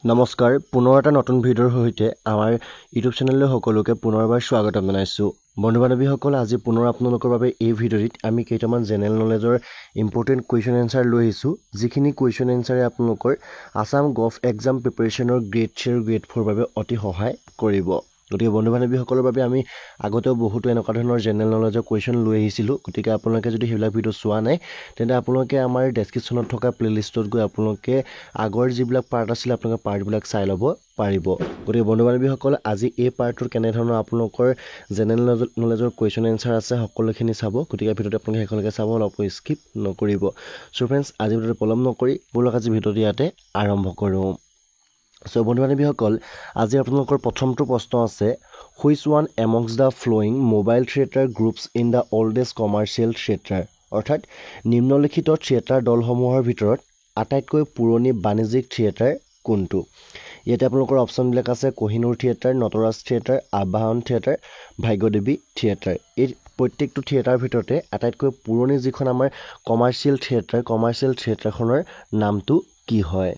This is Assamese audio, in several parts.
নমস্কাৰ পুনৰ এটা নতুন ভিডিঅ'ৰ সৈতে আমাৰ ইউটিউব চেনেললৈ সকলোকে পুনৰবাৰ স্বাগতম জনাইছোঁ বন্ধু বান্ধৱীসকল আজি পুনৰ আপোনালোকৰ বাবে এই ভিডিঅ'টিত আমি কেইটামান জেনেৰেল নলেজৰ ইম্পৰ্টেণ্ট কুৱেশ্যন এনচাৰ লৈ আহিছোঁ যিখিনি কুৱেশ্যন এনচাৰে আপোনালোকৰ আসাম গভ এক্সাম প্ৰিপাৰেশ্যনৰ গ্ৰেড 3 আৰু গ্ৰেড 4 বাবে অতি সহায় কৰিব গতিকে বন্ধু বান্ধৱীসকলৰ বাবে আমি আগতেও বহুতো এনেকুৱা ধৰণৰ জেনেৰেল নলেজৰ কুৱেশ্যন লৈ আহিছিলোঁ গতিকে আপোনালোকে যদি সেইবিলাক ভিডিঅ' চোৱা নাই তেন্তে আপোনালোকে আমাৰ ডেছক্ৰিপশ্যনত থকা প্লেলিষ্টত গৈ আপোনালোকে আগৰ যিবিলাক পাৰ্ট আছিলে আপোনালোকে পাৰ্টবিলাক চাই ল'ব পাৰিব গতিকে বন্ধু বান্ধৱীসকল আজি এই পাৰ্টটোৰ কেনেধৰণৰ আপোনালোকৰ জেনেৰেল নলেজৰ কুৱেশ্যন এনচাৰ আছে সকলোখিনি চাব গতিকে ভিডিঅ'টো আপোনালোকে শেষলৈকে চাব অলপ স্কিপ নকৰিব চ' ফ্ৰেণ্ডছ আজি ভিডিঅ'টো পলম নকৰি ব'লক আজি ভিডিঅ'টো ইয়াতে আৰম্ভ কৰোঁ চ' বন্ধু বান্ধৱীসকল আজি আপোনালোকৰ প্ৰথমটো প্ৰশ্ন আছে which one amongst the following mobile theatre groups in the oldest commercial theatre অৰ্থাৎ নিম্নলিখিত থিয়েটাৰ দলসমূহৰ ভিতৰত আটাইতকৈ পুৰণি বাণিজ্যিক থিয়েটাৰ কোনটো ইয়াতে আপোনালোকৰ অপশ্যনবিলাক আছে কোহিনুৰ থিয়েটাৰ নটৰাজ থিয়েটাৰ আবাহন থিয়েটাৰ ভাগ্যদেৱী থিয়েটাৰ এই প্ৰত্যেকটো থিয়েটাৰৰ ভিতৰতে আটাইতকৈ পুৰণি যিখন আমাৰ কমাৰ্চিয়েল থিয়েটাৰখনৰ নামটো কি হয়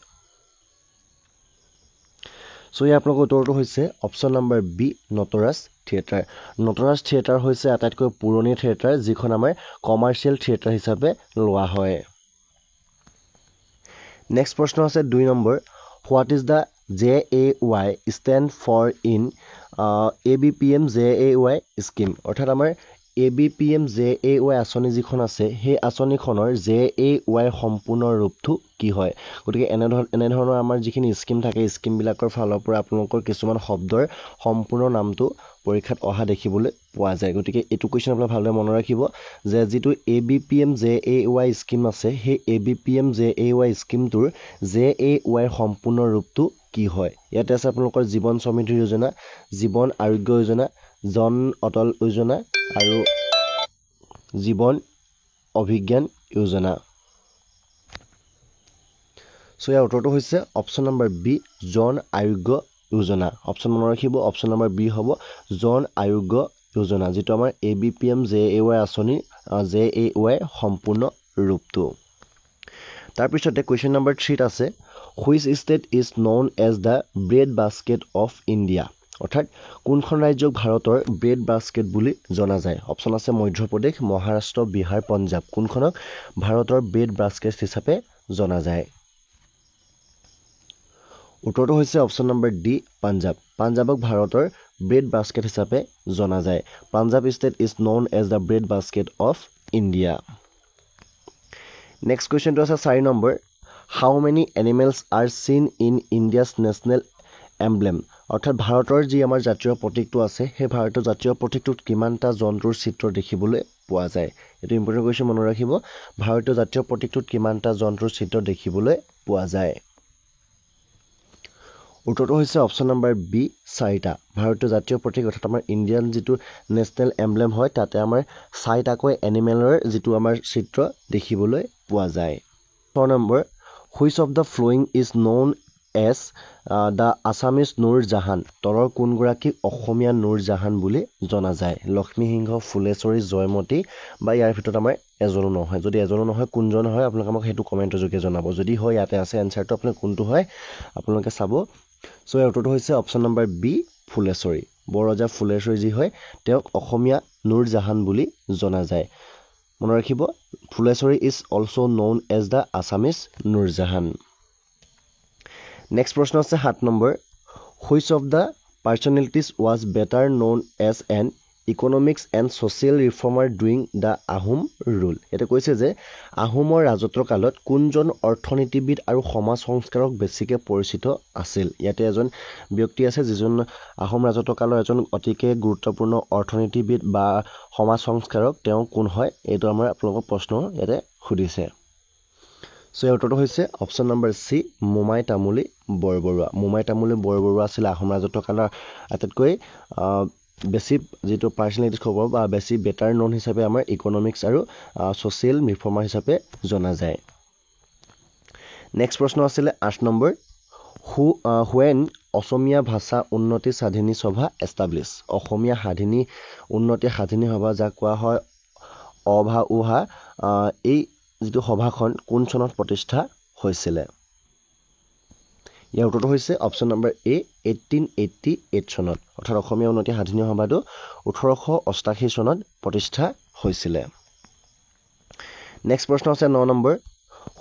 চ' ইয়াৰ আপোনালোকৰ উত্তৰটো হৈছে option number B Natraj theatre হৈছে আটাইতকৈ পুৰণি থিয়েটাৰ যিখন আমাৰ কমাৰ্চিয়েল থিয়েটাৰ হিচাপে লোৱা হয় নেক্সট প্ৰশ্ন আছে 2 number what is the JAY stand for in ABPM JAY scheme অৰ্থাৎ আমাৰ ABPM JAY আঁচনি যিখন আছে সেই আঁচনিখনৰ JAY সম্পূৰ্ণ ৰূপটো কি হয় গতিকে এনেধৰণৰ আমাৰ যিখিনি স্কিম থাকে স্কিমবিলাকৰ ফালৰ পৰা আপোনালোকৰ কিছুমান শব্দৰ সম্পূৰ্ণ নামটো পৰীক্ষাত অহা দেখিবলৈ পোৱা যায় গতিকে এইটো কুৱেশ্যন আপোনালোকে ভালদৰে মনত ৰাখিব যে যিটো ABPM JAY স্কিম আছে সেই ABPM JAY স্কিমটোৰ JAY সম্পূৰ্ণ ৰূপটো কি হয় ইয়াতে আছে আপোনালোকৰ জীৱন সমৃদ্ধি যোজনা জীৱন আৰোগ্য যোজনা জন অটল যোজনা আৰু জীৱন অভিজ্ঞান যোজনা চ' ইয়াৰ উত্তৰটো হৈছে option number B Jan Arogya Yojana option মনত ৰাখিব অপশ্যন নম্বৰ বি হ'ব জন আৰোগ্য যোজনা যিটো আমাৰ ABPM JAY আঁচনিৰ JAY সম্পূৰ্ণ ৰূপটো তাৰপিছতে কুৱেশ্যন নম্বৰ 3 আছে which state is known as the bread basket of India অৰ্থাৎ কোনখন ৰাজ্যক ভাৰতৰ ব্ৰেড বাস্কেট বুলি জনা যায় অপশ্যন আছে মধ্যপ্ৰদেশ মহাৰাষ্ট্ৰ বিহাৰ পঞ্জাৱ কোনখনক ভাৰতৰ ব্ৰেড বাস্কেট হিচাপে জনা যায় উত্তৰটো হৈছে অপশ্যন নম্বৰ ডি পাঞ্জাৱক ভাৰতৰ ব্ৰেড বাস্কেট হিচাপে জনা যায় Punjab state is known as the bread basket of India next কুৱেশ্যনটো আছে 4 number how many animals are seen in India's national emblem অৰ্থাৎ ভাৰতৰ যি আমাৰ জাতীয় প্ৰতীকটো আছে সেই ভাৰতৰ জাতীয় প্ৰতীকটোত কিমানটা জন্তুৰ চিত্ৰ দেখিবলৈ পোৱা যায় এইটো ইম্পৰ্টেণ্ট কুৱেশ্যন মনত ৰাখিব ভাৰতীয় জাতীয় প্ৰতীকটোত কিমানটা জন্তুৰ চিত্ৰ দেখিবলৈ পোৱা যায় উত্তৰটো হৈছে অপশ্যন নম্বৰ বি 4টা ভাৰতীয় জাতীয় প্ৰতীক অৰ্থাৎ আমাৰ ইণ্ডিয়ান যিটো নেশ্যনেল এমব্লেম হয় তাতে আমাৰ 4টাকৈ এনিমেলৰ যিটো আমাৰ চিত্ৰ দেখিবলৈ পোৱা যায় 4 number which of the following is known as the Assamese Nur Jahan তলৰ কোনগৰাকীক অসমীয়া নুৰ জাহান বুলি জনা যায় লক্ষ্মী সিংহ ফুলেশ্বৰী জয়মতী বা ইয়াৰ ভিতৰত আমাৰ এজনো নহয় যদি এজনো নহয় কোনজন হয় আপোনালোকে আমাক সেইটো কমেণ্টৰ যোগে জনাব যদি হয় ইয়াতে আছে এনচাৰটো আপোনালোকে কোনটো হয় আপোনালোকে চাব চ' ইয়াৰ উত্তৰটো হৈছে option number B Phuleshwari Borraja Phuleshwari যি হয় তেওঁক অসমীয়া নুৰ জাহান বুলি জনা যায় মনত ৰাখিব Phuleshwari is also' known as the Assamese Nur Jahan next প্ৰশ্ন আছে 7 number which of the personalities was better known as an economics and social reformer during the Ahom rule ইয়াতে কৈছে যে আহোমৰ ৰাজত্বৰ কালত কোনজন অৰ্থনীতিবিদ আৰু সমাজ সংস্কাৰক বেছিকৈ পৰিচিত আছিল ইয়াতে এজন ব্যক্তি আছে যিজন আহোম ৰাজত্বৰ কালৰ এজন অতিকে গুৰুত্বপূৰ্ণ অৰ্থনীতিবিদ বা সমাজ সংস্কাৰক তেওঁ কোন হয় এইটো আমাৰ আপোনালোকৰ প্ৰশ্ন ইয়াতে সুধিছে চ' ইয়াৰ উত্তৰটো হৈছে অপশ্যন নম্বৰ চি মোমাই তামুলী বৰবৰুৱা আছিল আহোম ৰাজত্বৰ কালৰ আটাইতকৈ বেছি যিটো পাৰ্চনেলিটিজ খবৰ বা বেছি বেটাৰ নন হিচাপে আমাৰ ইকনমিক্স আৰু ছ'চিয়েল ৰিফৰ্মাৰ হিচাপে জনা যায় নেক্সট প্ৰশ্ন আছিলে 8 নম্বৰ হুৱেন অসমীয়া ভাষা উন্নতি সাধিনী সভা এষ্টাব্লিছ অসমীয়া উন্নতি সাধিনী সভা যাক কোৱা হয় অভা এই যিটো সভাখন কোন চনত প্ৰতিষ্ঠা হৈছিলে ইয়াৰ উত্তৰটো হৈছে অপশ্যন নম্বৰ এ 1888 চনত অৰ্থাৎ অসমীয়া উন্নতি সাধনী সভাটো 1888 চনত প্ৰতিষ্ঠা হৈছিলে নেক্সট প্ৰশ্ন আছে 9 number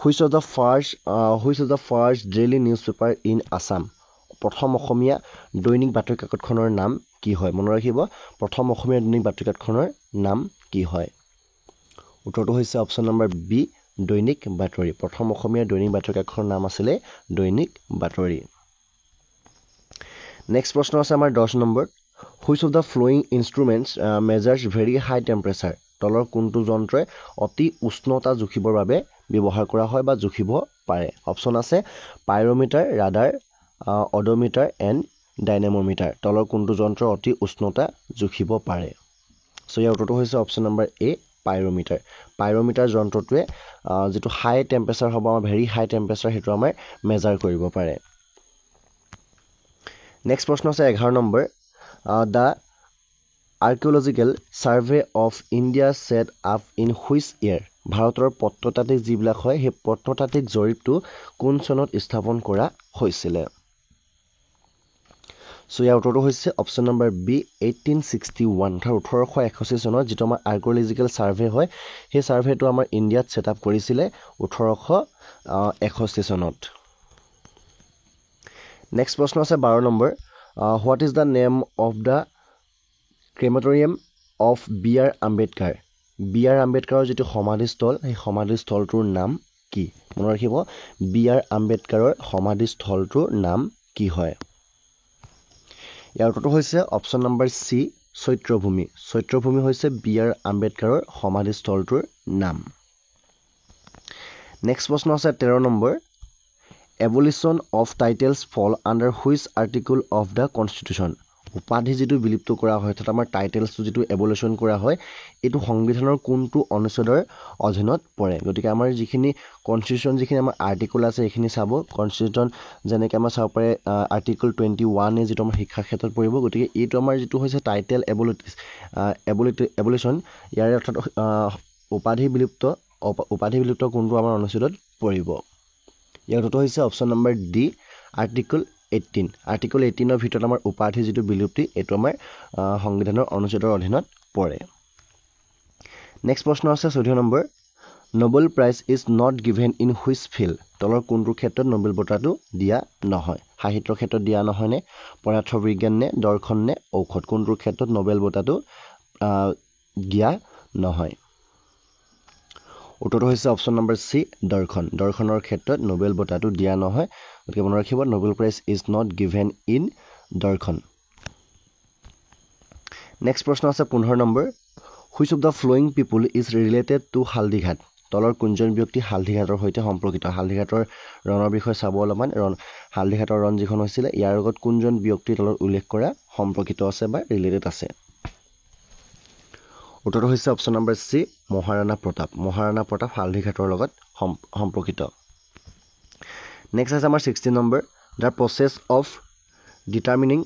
which of the first daily news paper in Assam প্ৰথম অসমীয়া দৈনিক বাতৰি কাকতখনৰ নাম কি হয় মনত ৰাখিব প্ৰথম অসমীয়া দৈনিক বাতৰি কাকতখনৰ নাম কি হয় উত্তৰটো হৈছে অপশ্যন নম্বৰ বি দৈনিক বাতৰি প্ৰথম অসমীয়া দৈনিক বাতৰি কাকতখনৰ নাম আছিলে দৈনিক বাতৰি নেক্সট প্ৰশ্ন আছে আমাৰ 10 number which of the following instruments measures very high temperature তলৰ কোনটো যন্ত্ৰই অতি উষ্ণতা জুখিবৰ বাবে ব্যৱহাৰ কৰা হয় বা জুখিব পাৰে অপশ্যন আছে পাইৰোমিটাৰ ৰাডাৰ অডোমিটাৰ এণ্ড ডাইনেমোমিটাৰ তলৰ কোনটো যন্ত্ৰ অতি উষ্ণতা জুখিব পাৰে সো ইয়াৰ উত্তৰটো হৈছে অপশ্যন নম্বৰ এ পাইৰোমিটাৰ যন্ত্ৰটোৱে যেটো হাই টেম্পাৰেচাৰ হ'ব আমাৰ ভেৰি হাই টেম্পাৰেচাৰ হেতু আমাৰ মেজাৰ কৰিব পাৰে নেক্সট প্ৰশ্ন আছে 11 number the archaeological survey of India set up in which ইয়াৰ ভাৰতৰ প্ৰত্নতাত্ত্বিক যিবিলাক হয় সেই প্ৰত্নতাত্ত্বিক জৰীপটো কোন চনত স্থাপন কৰা হৈছিলে সো ইয়াৰ উত্তৰটো হৈছে অপশ্যন নম্বৰ বি 1861 1861 চনত যেটো আমাৰ আৰ্কিঅলজিকেল সাৰ্ভে হয় সেই সাৰ্ভেটো আমাৰ ইণ্ডিয়াত সেট আপ কৰিছিলে 1861 চনত নেক্সট প্ৰশ্ন আছে 12 number what is the name of the crematorium of B R আম্বেদকাৰৰ যেটো সমাধিস্থল সেই সমাধিস্থলটোৰ নাম কি মনত ৰাখিব বি আৰ আম্বেদকাৰৰ সমাধিস্থলটোৰ নাম কি হয় ইয়াৰ উত্তৰটো হৈছে অপশ্যন নম্বৰ সি চৈত্ৰভূমি হৈছে বি আৰ আম্বেদকাৰৰ সমাধিস্থলটোৰ নাম নেক্সট প্ৰশ্ন আছে 13 নম্বৰ এবলিশ্যন অফ টাইটেলছ ফল under which article of the constitution উপাধি যেটো বিলুপ্ত কৰা হয় অৰ্থাৎ আমাৰ টাইটেলছটো যেটো এবলিশ্যন কৰা হয় এইটো সংবিধানৰ কোনটো অনুচ্ছেদৰ অধীনত পৰে গতিকে আমাৰ যিখিনি কনষ্টিটিউশ্যন যিখিনি আমাৰ আৰ্টিকল আছে এইখিনি চাব কনষ্টিটিউশ্যন যেনেকৈ আমাৰ চাব পাৰে আৰ্টিকল 21 যেটো আমাৰ শিক্ষা ক্ষেত্ৰত পৰিব গতিকে এইটো আমাৰ যেটো হৈছে টাইটেল এবলিশ্যন ইয়াৰ অৰ্থাৎ উপাধি বিলুপ্ত কোনটো আমাৰ অনুচ্ছেদত পৰিব ইয়াৰ উত্তৰটো হৈছে অপশ্যন নম্বৰ ডি আৰ্টিকল 18 ভিতৰত আমাৰ উপাধি যেটো বিলুপ্তি এটো আমাৰ সংবিধানৰ অনুচ্ছেদৰ অধীনত পৰে নেক্সট প্ৰশ্ন আছে 14 number Nobel prize is not given in which field তলৰ কোনটো ক্ষেত্ৰত নোবেল বঁটাটো দিয়া নহয় সাহিত্যৰ ক্ষেত্ৰত দিয়া নহয় নে পদাৰ্থ বিজ্ঞান নে দৰ্শন নে ঔষধ কোনটো ক্ষেত্ৰত নোবেল বঁটাটো দিয়া নহয় উত্তৰটো হৈছে অপশ্যন নম্বৰ সি দৰ্শনৰ ক্ষেত্ৰত নোবেল বঁটাটো দিয়া নহয় গতিকে মনত ৰাখিব Nobel prize is not given in দৰ্শন নেক্সট প্ৰশ্ন আছে 15 number which of the following people is related to Haldighati তলৰ কোনজন ব্যক্তি হালদিঘাটৰ সৈতে সম্পৰ্কিত হালদিঘাটৰ ৰণৰ বিষয়ে চাব অলপমান হালদিঘাটৰ ৰণ যিখন হৈছিলে ইয়াৰ লগত কোনজন ব্যক্তি তলত উল্লেখ কৰা সম্পৰ্কিত আছে বা ৰিলেটেড আছে উত্তৰটো হৈছে option number C Maharana Pratap হালদিঘাটৰ লগত সম্পৰ্কিত নেক্সট আছে আমাৰ 16 number the process of determining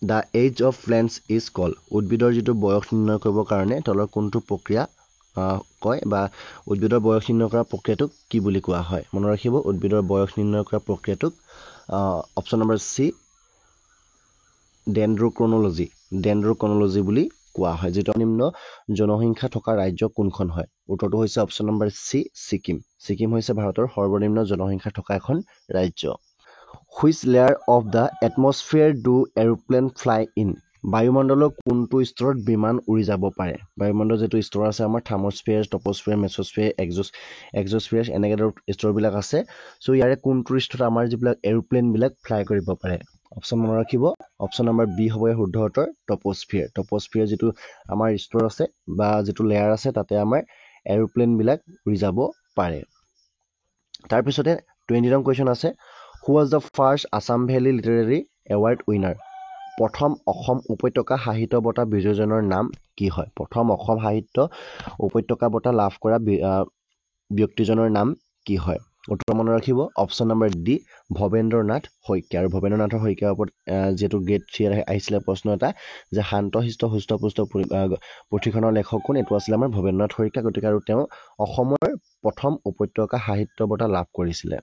the age of plants is call উদ্ভিদৰ যেটো বয়স নিৰ্ণয় কৰিবৰ কাৰণে তলৰ কোনটো প্ৰক্ৰিয়া কয় বা উদ্ভিদৰ বয়স নিৰ্ণয় কৰা প্ৰক্ৰিয়াটোক কি বুলি কোৱা হয় মনত ৰাখিব উদ্ভিদৰ বয়স নিৰ্ণয় কৰা প্ৰক্ৰিয়াটোক অপশ্যন নম্বৰ সি ডেন্ড্ৰক্ৰনলজি বুলি কোৱা হয় যেটো নিম্ন জনসংখ্যা থকা ৰাজ্য কোনখন হয় উত্তৰটো হৈছে অপশ্যন নম্বৰ সি ছিকিম হৈছে ভাৰতৰ সৰ্বনিম্ন জনসংখ্যা থকা এখন ৰাজ্য which layer of the atmosphere do aeroplane fly in বায়ুমণ্ডলৰ কোনটো স্তৰত বিমান উৰি যাব পাৰে বায়ুমণ্ডলৰ যেটো স্তৰ আছে আমাৰ থাৰ্মস্ফিয়াৰ টপস্ফিয়াৰ মেছস্ফিয়াৰ এক্সোস্ফিয়াৰ এনেকৈ স্তৰবিলাক আছে সো ইয়াৰে কোনটো স্তৰত আমাৰ যিবিলাক এৰোপ্লেন বিলাক ফ্লাই কৰিব পাৰে অপশ্যন মনত ৰাখিব অপশ্যন নম্বৰ বি হ'ব শুদ্ধ উত্তৰ টপস্ফিয়াৰ যেটো আমাৰ স্তৰ আছে বা যেটো লেয়াৰ আছে তাতে আমাৰ এৰোপ্লেন বিলাক উৰি যাব পাৰে তাৰ পিছতে 20 নং কোৱেশ্চন আছে who was the first Assam valley literary award winner প্ৰথম অসম উপত্যকা সাহিত্য বঁটা বিজয়জনৰ নাম কি হয় প্ৰথম অসম সাহিত্য উপত্যকা বঁটা লাভ কৰা ব্যক্তিজনৰ নাম কি হয় উত্তৰ মনত ৰাখিব option number D Bhabendranath Saikia আৰু ভবেন্দ্ৰনাথ শইকীয়াৰ ওপৰত যেটো গ্ৰেড 3 আহিছিলে প্ৰশ্ন এটা যে শান্তশিষ্ট হুষ্টপুষ্ট পুথিখনৰ লেখক কোন এটো আছিল আমাৰ ভবেন্দ্ৰনাথ শইকীয়া গতিকে আৰু তেওঁ অসমৰ প্ৰথম উপত্যকা সাহিত্য বঁটা লাভ কৰিছিলে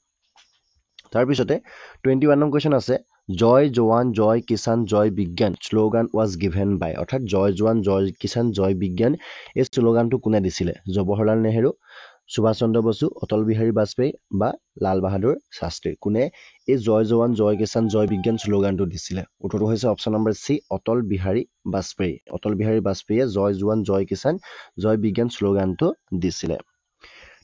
তাৰপিছতে 21 নং কুৱেশ্যন আছে জয় জৱান জয় কিষাণ জয় বিজ্ঞান শ্লোগান ৱাজ গিভেন বাই অৰ্থাৎ জয় জৱান জয় কিষাণ জয় বিজ্ঞান এই শ্লোগানটো কোনে দিছিলে জৱাহৰলাল নেহেৰু সুভাষ চন্দ্ৰ বসু অটল বিহাৰী বাজপেয়ী বা লাল বাহাদুৰ শাস্ত্ৰী কোনে এই জয় জৱান জয় কিষাণ জয় বিজ্ঞান শ্লোগানটো দিছিলে উত্তৰটো হৈছে option number C Atal Bihari বাজপেয়ীয়ে জয় জৱান জয় কিষাণ জয় বিজ্ঞান শ্লোগানটো দিছিলে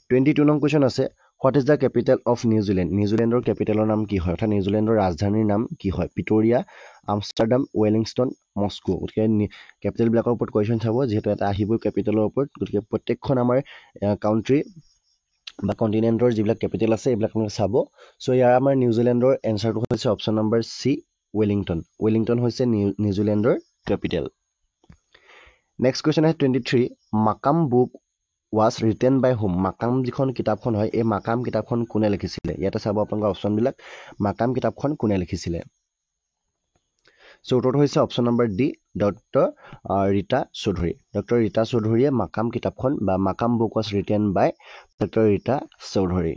22 নং কুৱেশ্যন আছে what is the capital of New Zealand নিউজিলেণ্ডৰ কেপিটেলৰ নাম কি হয় অৰ্থাৎ নিউজিলেণ্ডৰ ৰাজধানীৰ নাম কি হয় পিটৰিয়া আমষ্টাৰডাম ৱেলিংষ্টন মস্কো গতিকে কেপিটেলবিলাকৰ ওপৰত কুৱেশ্যন চাব যিহেতু এটা আহিবই কেপিটেলৰ ওপৰত গতিকে প্ৰত্যেকখন আমাৰ কাউণ্ট্ৰি বা কণ্টিনেণ্টৰ যিবিলাক কেপিটেল আছে এইবিলাক আপোনালোকে চাব চ' ইয়াৰ আমাৰ নিউজিলেণ্ডৰ এনচাৰটো হৈছে অপশ্যন নম্বৰ চি ৱেলিংটন হৈছে নিউজিলেণ্ডৰ কেপিটেল নেক্সট কুৱেশ্যন আছে 23 Makam book was written by Hom Makam যিখন কিতাপখন হয় এই মাকাম কিতাপখন কোনে লিখিছিলে ইয়াতে চাব আপোনালোকৰ অপশ্যনবিলাক মাকাম কিতাপখন কোনে লিখিছিলে চ' উত্তৰটো হৈছে option number D doctor Rita চৌধুৰীয়ে মাকাম কিতাপখন বা Makam book was written by doctor Rita Choudhury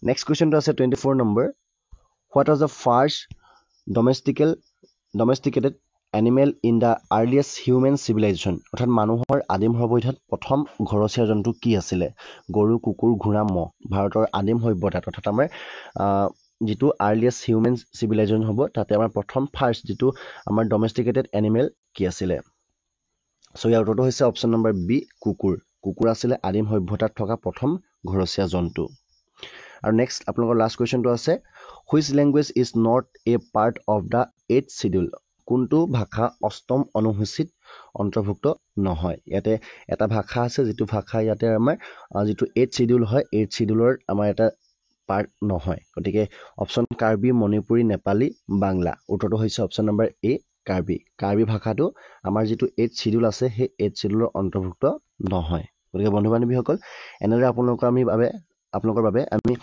next কুৱেশ্যনটো আছে 24 number what was the first domesticated animal in the earliest human civilization অৰ্থাৎ মানুহৰ আদিম সভ্যতাত প্ৰথম ঘৰচীয়া জন্তু কি আছিলে গৰু কুকুৰ ঘোঁৰা মহ ভাৰতৰ আদিম সভ্যতাত অৰ্থাৎ আমাৰ যিটো আৰ্লিয়েষ্ট হিউমেন চিভিলাইজেশ্যন হ'ব তাতে আমাৰ প্ৰথম ফাৰ্ষ্ট যিটো আমাৰ ডমেষ্টিকেটেড এনিমেল কি আছিলে চ' ইয়াৰ উত্তৰটো হৈছে অপশ্যন নম্বৰ বি কুকুৰ আছিলে আদিম সভ্যতাত থকা প্ৰথম ঘৰচীয়া জন্তু আৰু নেক্সট আপোনালোকৰ লাষ্ট কুৱেশ্যনটো আছে which language is not a part of the 8th schedule কোনটো ভাষা অষ্টম অনুসূচীত অন্তৰ্ভুক্ত নহয় ইয়াতে এটা ভাষা আছে যিটো ভাষা ইয়াতে আমাৰ যিটো 8th শিডিউল হয় 8th শিডিউলৰ আমাৰ এটা পাৰ্ট নহয় গতিকে অপশ্যন কাৰ্বি মণিপুৰী নেপালী বাংলা উত্তৰটো হৈছে অপশ্যন নম্বৰ এ কাৰ্বি ভাষাটো আমাৰ যিটো 8th শিডিউল আছে সেই 8th শিডিউলৰ অন্তৰ্ভুক্ত নহয় গতিকে বন্ধু বান্ধৱীসকল এনেদৰে আপোনালোকৰ বাবে আমি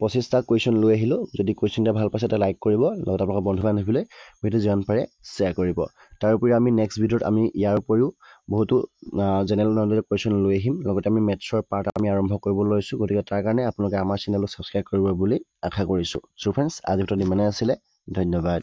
25টা কুৱেশ্যন লৈ আহিলোঁ যদি কুৱেশ্যনটা ভাল পাইছে এটা লাইক কৰিব লগত আপোনালোকৰ বন্ধু বান্ধৱীলৈ ভিডিঅ' যিমান পাৰে শ্বেয়াৰ কৰিব তাৰোপৰি আমি নেক্সট ভিডিঅ'ত আমি ইয়াৰ উপৰিও বহুতো জেনেৰেল নলেজৰ কুৱেশ্যন লৈ আহিম লগতে আমি মেথছৰ পাৰ্ট আমি আৰম্ভ কৰিব লৈছোঁ গতিকে তাৰ কাৰণে আপোনালোকে আমাৰ চেনেলক ছাবস্ক্ৰাইব কৰিব বুলি আশা কৰিছোঁ চ' ফ্ৰেণ্ডছ আজি ভিডিঅ'ত ইমানেই আছিলে ধন্যবাদ